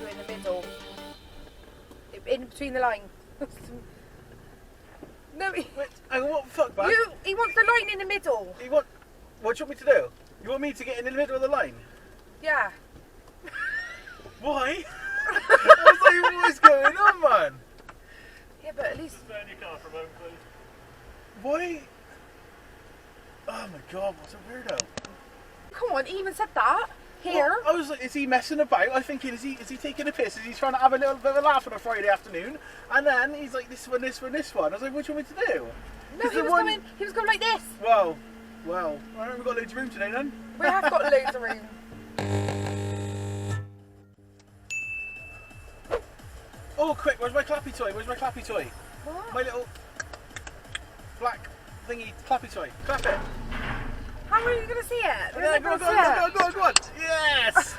you in the middle. In between the line. No, Wait, what the fuck, man? he wants the line in the middle. What do you want me to do? You want me to get in the middle of the line? Yeah. Why? I was like, what's going on, man? Yeah, but at least... Turn your car from home, please. Why? Oh my god, what a weirdo. Come on, he even said that. Here. Well, I was like, is he messing about? I was thinking, is he taking a piss? Is he trying to have a little bit of a laugh on a Friday afternoon? And then he's like, this one, this one, this one. I was like, what do you want me to do? No, he was going like this. Well, I haven't got loads of room today then. We have got loads of room. Oh, quick, where's my clappy toy? Where's my clappy toy? What? My little black thingy clappy toy. Clap it. How are you going to see it? Yeah, go on. Yes!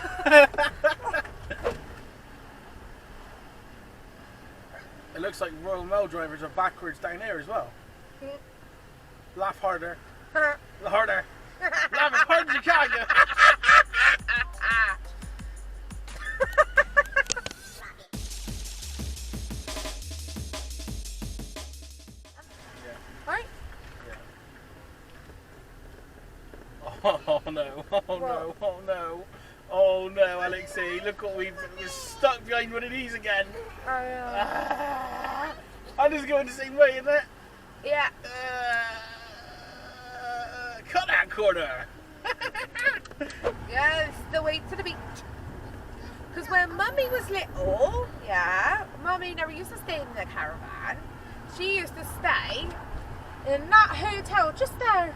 It looks like Royal Mail drivers are backwards down here as well. Laugh harder. Harder. Laugh as hard as you can, you. Right? Oh no, oh no, Alexei, look what we're stuck behind one of these again. I'm just going the same way, isn't it? Yeah. Cut that corner. Yeah, it's the way to the beach. Because when Mummy was little, yeah, Mummy never used to stay in the caravan. She used to stay in that hotel just there.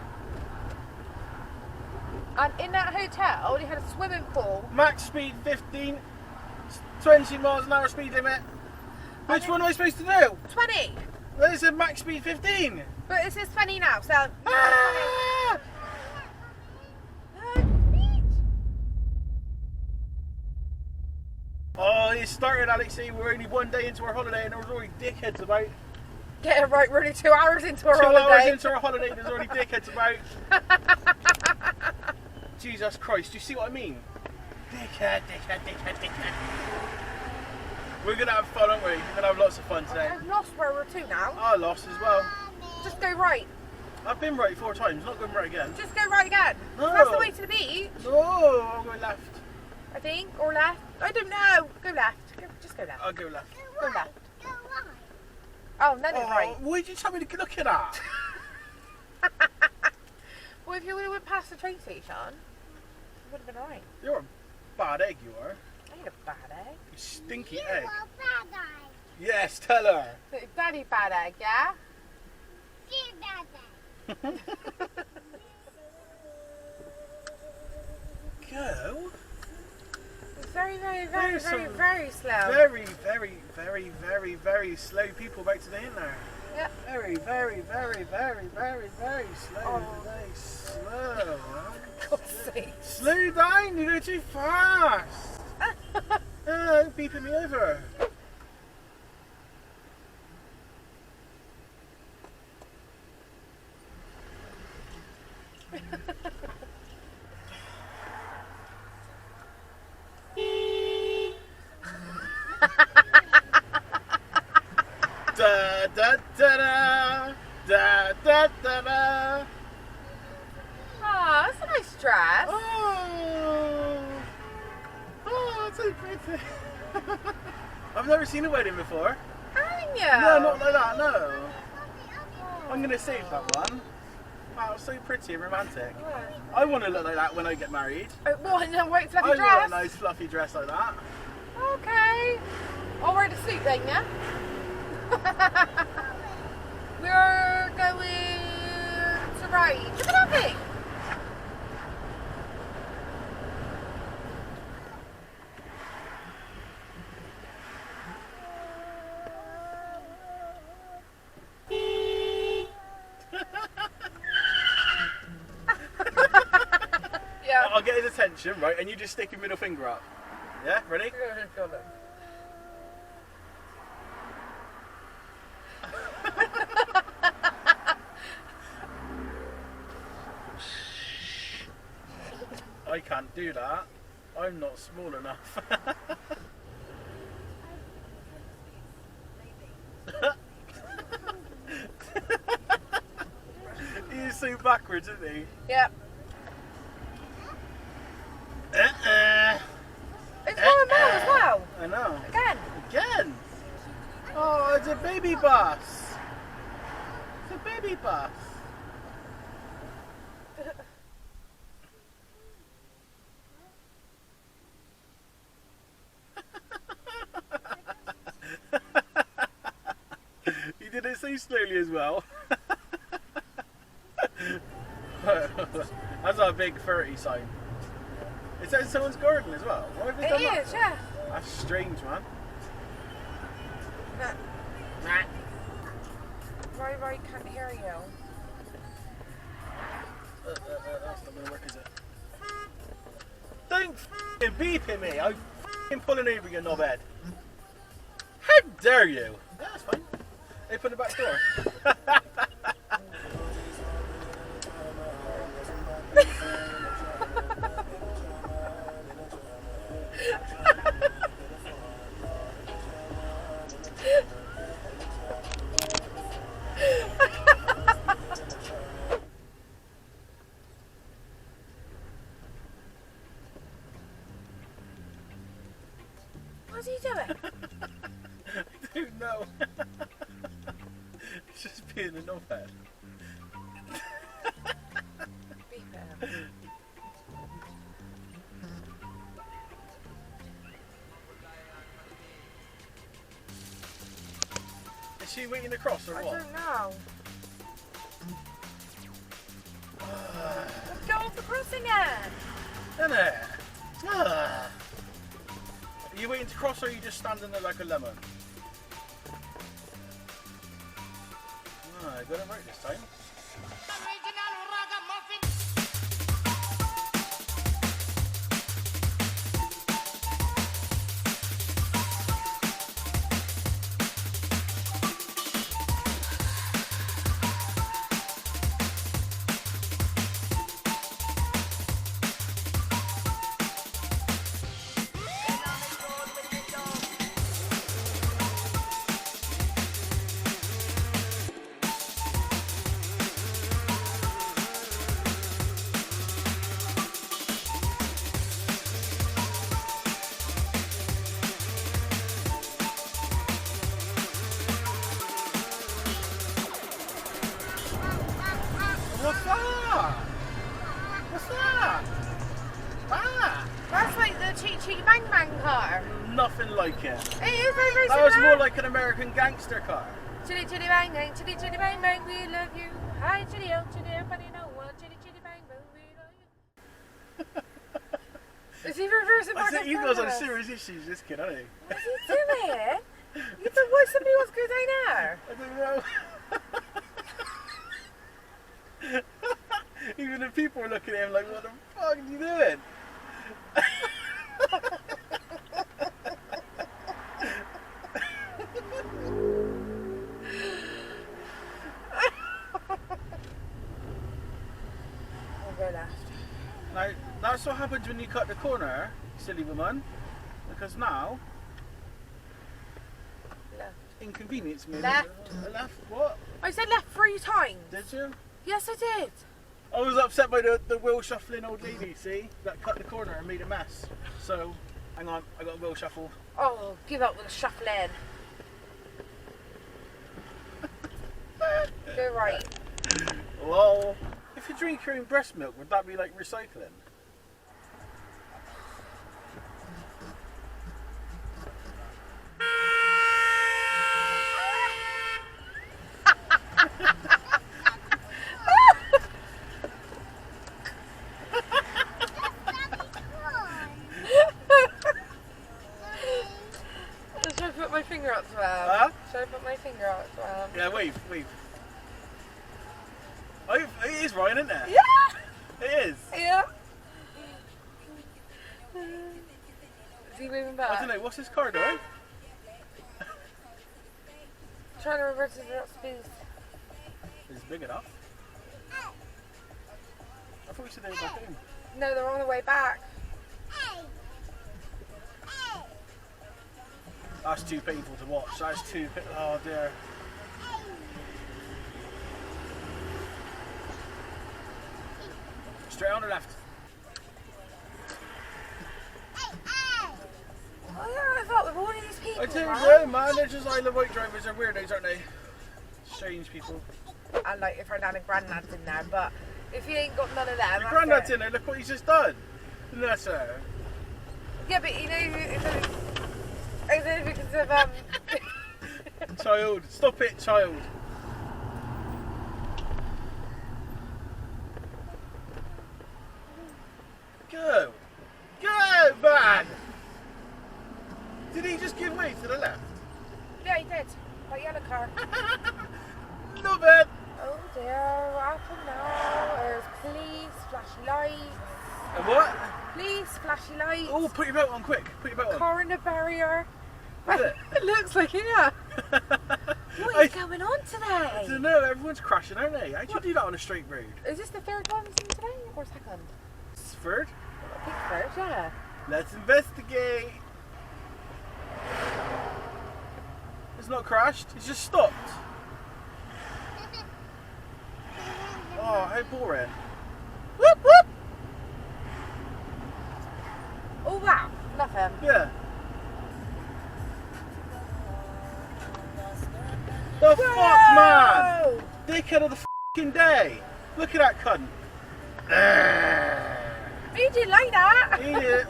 And in that hotel, they had a swimming pool. Max speed 15, 20 miles an hour speed limit. Which one am I supposed to do? 20. Well, it said max speed 15. But it says 20 now, so... Ah! Oh, it started, Alexei. We're only one day into our holiday and there was already dickheads about. Get it right, we're only 2 hours into our 2 holiday. hours into our holiday, there's already dickheads about. Jesus Christ, do you see what I mean? Dickhead. We're going to have fun, aren't we? We're going to have lots of fun today. I've lost where we're to now. I lost as well. Just go right. I've been right 4 times, not going right again. Just go right again. No. That's the way to the beach. No, I'm going left. I think, or left. I don't know. Go left. Just go left. I'll go left. Go left. Oh, then it's right. Why did you tell me to look at that? Well, if you would have went past the train station, it would have been alright. You're a bad egg, you are. I ain't a bad egg. You stinky egg. Bad egg. Yes, tell her. Very bad egg, yeah? Bad egg. Go. It's very slow. Very slow people back today, isn't there? Yeah. Very slow. Oh. Very slow. God's sake. Slow down, you go too fast. Don't beeping me over. Da da da da da da da da. Oh, that's a nice dress. Oh, it's so pretty. I've never seen a wedding before. Haven't you? No, not like that. No. I'm gonna save that one. Wow, it's so pretty and romantic. I want to look like that when I get married. What, in a white fluffy I dress? want a nice fluffy dress like that. Okay. I'll wear the suit then, yeah? We're going to ride. Look at that thing. Yeah. I'll get his attention, right, and you just stick your middle finger up. Yeah, ready? I can't do that. I'm not small enough. so backwards, isn't he? Yep. It's going well as well. I know. Again. Oh, it's a baby bus. It's a baby bus. You did it so slowly as well. That's our big 30 sign. It's in someone's garden as well. Why have they done that? It is, yeah. That's strange, man. Right, can't hear you. That's not gonna work, is it? Don't f***ing beep at me! I'm f***ing pulling over your knobhead. How dare you? Yeah, that's fine. Open the back door. What's he doing? I don't know. It's just being a knobhead. Beep at him. Is she waiting to cross or I what? don't know. Let's go off the crossing then. Isn't it? Are you waiting to cross or are you just standing there like a lemon? I got it right this time. What's that? What's that? Ah! That's like the Chee Chee Bang Bang car. Nothing like it. It is very That was similar. more like an American gangster car. Chitty chitty bang bang, chitty chitty bang bang, we love you. Hi chitty oh chitty, everybody know one. Chitty chitty bang bang, we love you. Is he reversing back and He forth? goes on serious issues, this kid, hasn't he? What's he doing? You said why somebody wants to go down there? I don't know. Even the people are looking at him like, what the fuck are you doing? I'll go left. Now, that's what happens when you cut the corner, silly woman. Because now, Left. inconvenience me. Left. Left, what? I said left 3 times. Did you? Yes, I did. I was upset by the wheel shuffling old lady, see? That cut the corner and made a mess. So, hang on, I got a wheel shuffle. Oh, give up with the shuffling. Go right. Lol. If you drink your own breast milk, would that be like recycling? Should I put my finger up to him? Huh? Should I put my finger up to him? Yeah, wave. Oh, it is Ryan, isn't it? Yeah! It is. Yeah. Is he moving back? I don't know, what's his car doing? Trying to reverse it up speed. Is it big enough? I thought we said they were back in. No, they're on the way back. That's too painful to watch. That's too. Oh dear. Straight on the left. Oh yeah, I thought with all of these people. I tell you, right? no, man, they're just Isle of Wight drivers. They're weirdos, aren't they? Strange people. I like if our nan and granddad's in there, but if you ain't got none of them. Your granddad's in there. Look what he's just done. No, sir. Yeah, but you know, it's only because of Child, stop it, child. Go, go, man. Did he just give way to the left? Yeah, he did. That yellow car. Love it. Oh dear, what happened now? There's police, flashy lights. And what? Police, flashy lights. Oh, put your belt on quick. Put your belt on. Car in the barrier. Is it? It looks like it, yeah. What is going on I today? don't know. Everyone's crashing, aren't they? How'd you do that on a straight road? Is this the third one seen today or second? It's third. I think third, yeah. Let's investigate. It's not crashed. It's just stopped. Oh, how boring. Whoop whoop! Oh wow, nothing. Yeah. The fuck, man! Dickhead of the fucking day. Look at that cunt. You didn't like that.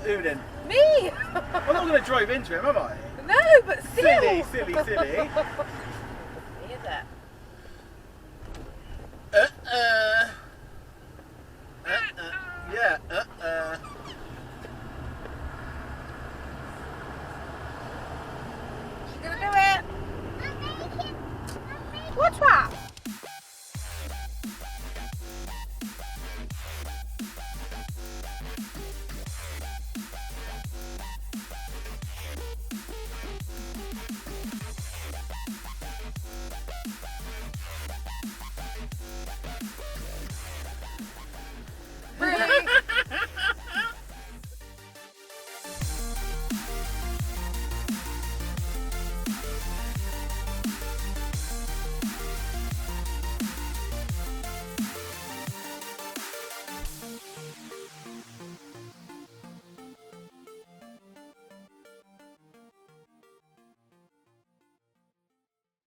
Who then? Me! I'm not going to drive into him, am I? No, but still. Silly, silly, silly. Is it? Yeah, She's gonna do it. What's wrong?